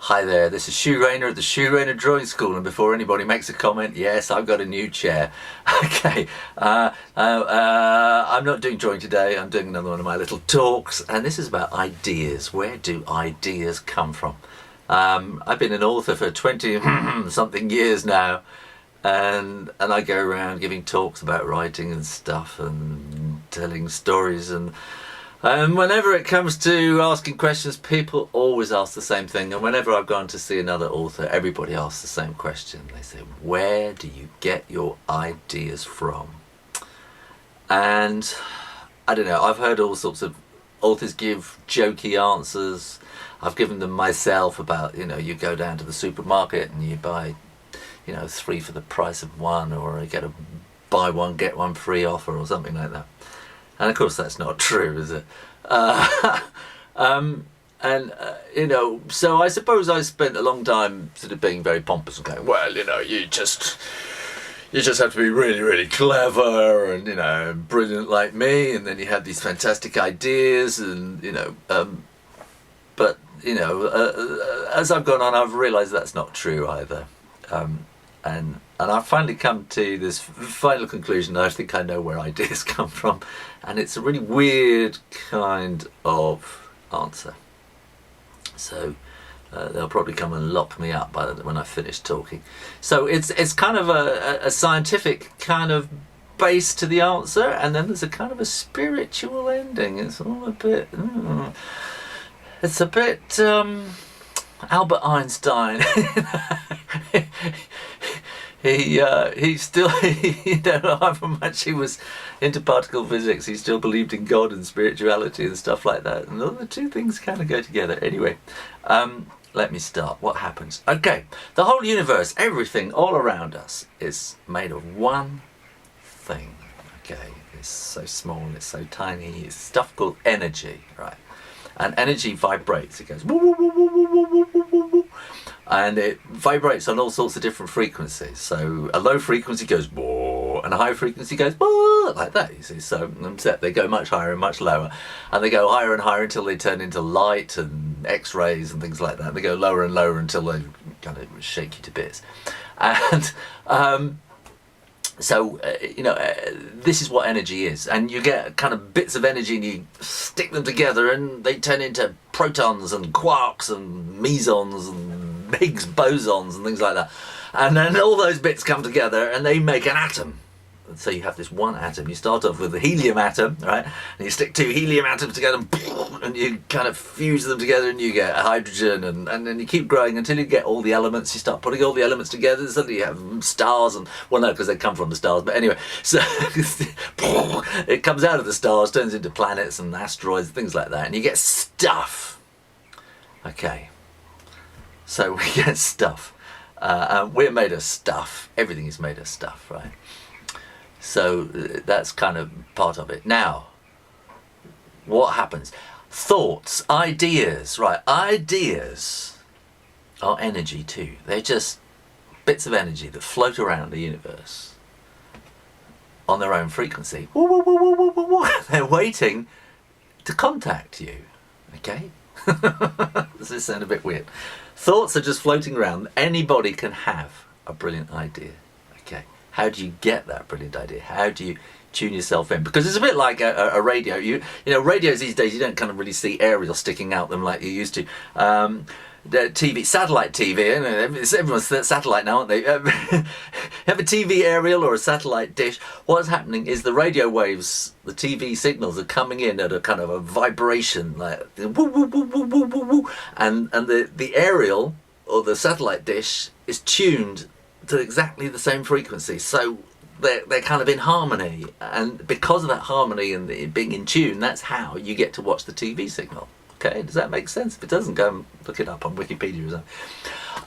Hi there, this is Shoe Rainer at the Shoe Rainer Drawing School, and before anybody makes a comment, yes, I've got a new chair. Okay, I'm not doing drawing today, I'm doing another one of my little talks, and this is about ideas. Where do ideas come from? I've been an author for 20 something years now, and I go around giving talks about writing and stuff and telling stories, and whenever it comes to asking questions, people always ask the same thing. And whenever I've gone to see another author, everybody asks the same question. They say, where do you get your ideas from? And I don't know, I've heard all sorts of authors give jokey answers. I've given them myself about, you go down to the supermarket and you buy, 3 for the price of 1, or you get a buy one, get one free offer or something like that. And of course that's not true, is it? So I suppose I spent a long time sort of being very pompous and going, well, you just have to be really, really clever and, brilliant like me, and then you have these fantastic ideas and, as I've gone on, I've realised that's not true either. And I've finally come to this final conclusion. I think I know where ideas come from, and it's a really weird kind of answer. So they'll probably come and lock me up when I finish talking. So it's kind of a scientific kind of base to the answer, and then there's a kind of a spiritual ending. It's all a bit... it's a bit... Albert Einstein. He still, however much he was into particle physics, he still believed in God and spirituality and stuff like that. And the two things kind of go together. Anyway, let me start. What happens? Okay, the whole universe, everything all around us is made of one thing. Okay, it's so small, it's so tiny. It's stuff called energy, right? And energy vibrates. It goes woo, woo, woo, woo, woo, woo, woo, woo, woo. And it vibrates on all sorts of different frequencies. So a low frequency goes whoa, and a high frequency goes whoa, like that, you see. So they go much higher and much lower, and they go higher and higher until they turn into light and X-rays and things like that. They go lower and lower until they kind of shake you to bits. And this is what energy is, and you get kind of bits of energy and you stick them together and they turn into protons and quarks and mesons and Higgs bosons and things like that, and then all those bits come together and they make an atom. And so you have this one atom. You start off with the helium atom, right, and you stick 2 helium atoms together and you kind of fuse them together and you get hydrogen, and then you keep growing until you get all the elements. You start putting all the elements together, suddenly you have stars, and well, no, because they come from the stars, but anyway, so it comes out of the stars, turns into planets and asteroids, things like that, and you get stuff. Okay, so we get stuff. We're made of stuff. Everything is made of stuff, right? So that's kind of part of it. Now, what happens? Thoughts, ideas, right? Ideas are energy too. They're just bits of energy that float around the universe on their own frequency. They're waiting to contact you, okay? Does this sound a bit weird? Thoughts are just floating around. Anybody can have a brilliant idea, okay? How do you get that brilliant idea? How do you tune yourself in? Because it's a bit like a radio. Radios these days, you don't kind of really see aerials sticking out them like you used to. The TV, satellite TV, everyone's satellite now, aren't they? You have a TV aerial or a satellite dish. What's happening is the radio waves, the TV signals are coming in at a kind of a vibration, like woo, woo, woo, woo, woo, woo, woo. And the aerial or the satellite dish is tuned to exactly the same frequency, so they're kind of in harmony, and because of that harmony and being in tune, that's how you get to watch the TV signal. Okay, does that make sense? If it doesn't, go and look it up on Wikipedia or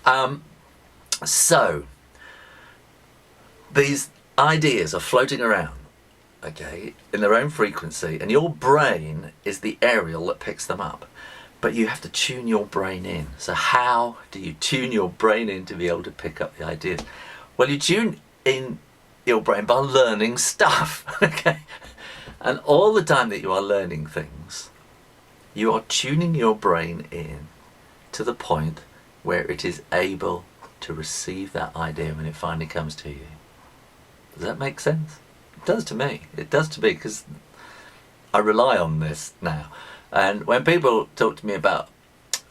something. So these ideas are floating around, okay, in their own frequency, and your brain is the aerial that picks them up. But you have to tune your brain in. So how do you tune your brain in to be able to pick up the ideas? Well, you tune in your brain by learning stuff, okay? And all the time that you are learning things, you are tuning your brain in to the point where it is able to receive that idea when it finally comes to you. Does that make sense? It does to me. It does to me, because I rely on this now. And when people talk to me about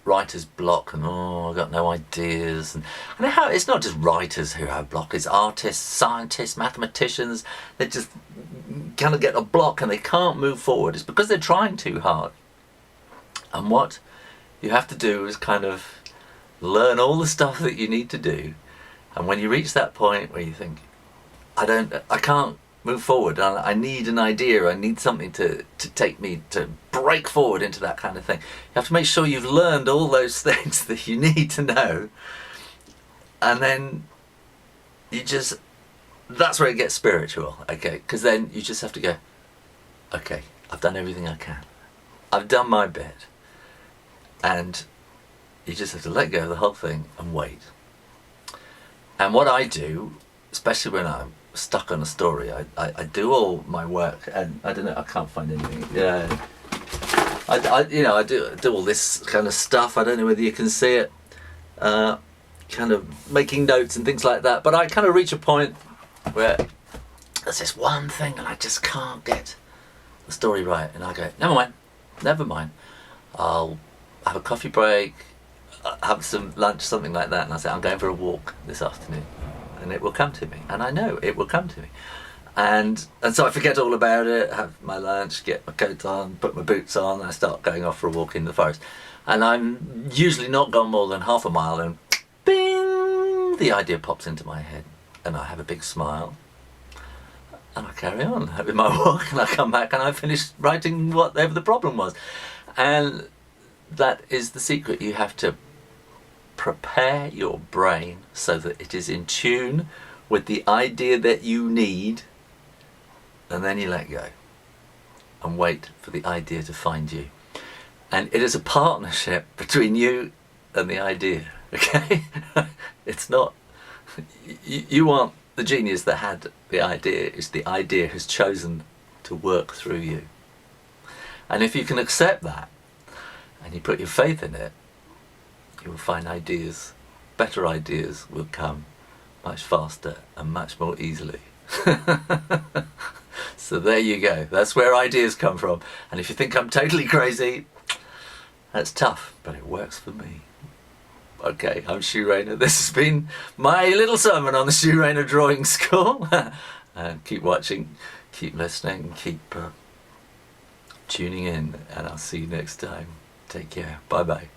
writer's block and I've got no ideas, and how it's not just writers who have block, it's artists, scientists, mathematicians. They just kind of get a block and they can't move forward. It's because they're trying too hard. And what you have to do is kind of learn all the stuff that you need to do, and when you reach that point where you think, I can't move forward, I need an idea, I need something to take me to break forward into that kind of thing, you have to make sure you've learned all those things that you need to know, and then that's where it gets spiritual, okay? Because then you just have to go, okay, I've done everything I can, I've done my bit, and you just have to let go of the whole thing and wait. And what I do, especially when I'm stuck on a story, I do all my work, and I don't know, I can't find anything. Yeah, I do all this kind of stuff. I don't know whether you can see it, kind of making notes and things like that. But I kind of reach a point where there's this one thing, and I just can't get the story right, and I go, never mind. I'll have a coffee break, have some lunch, something like that, and I say, I'm going for a walk this afternoon, and it will come to me, and I know it will come to me, and so I forget all about it, have my lunch, get my coat on, put my boots on, and I start going off for a walk in the forest, and I'm usually not gone more than half a mile, and bing, the idea pops into my head, and I have a big smile, and I carry on with my walk, and I come back and I finish writing whatever the problem was. And that is the secret. You have to prepare your brain so that it is in tune with the idea that you need, and then you let go and wait for the idea to find you. And it is a partnership between you and the idea, okay? It's not, you aren't the genius that had the idea, it's the idea has chosen to work through you. And if you can accept that, and you put your faith in it, you will find ideas, better ideas will come much faster and much more easily. So there you go, that's where ideas come from. And if you think I'm totally crazy, that's tough, but it works for me. Okay, I'm Shoe Rainer. This has been my little sermon on the Shoe Rainer Drawing School. Keep watching, keep listening, keep tuning in, and I'll see you next time. Take care. Bye bye.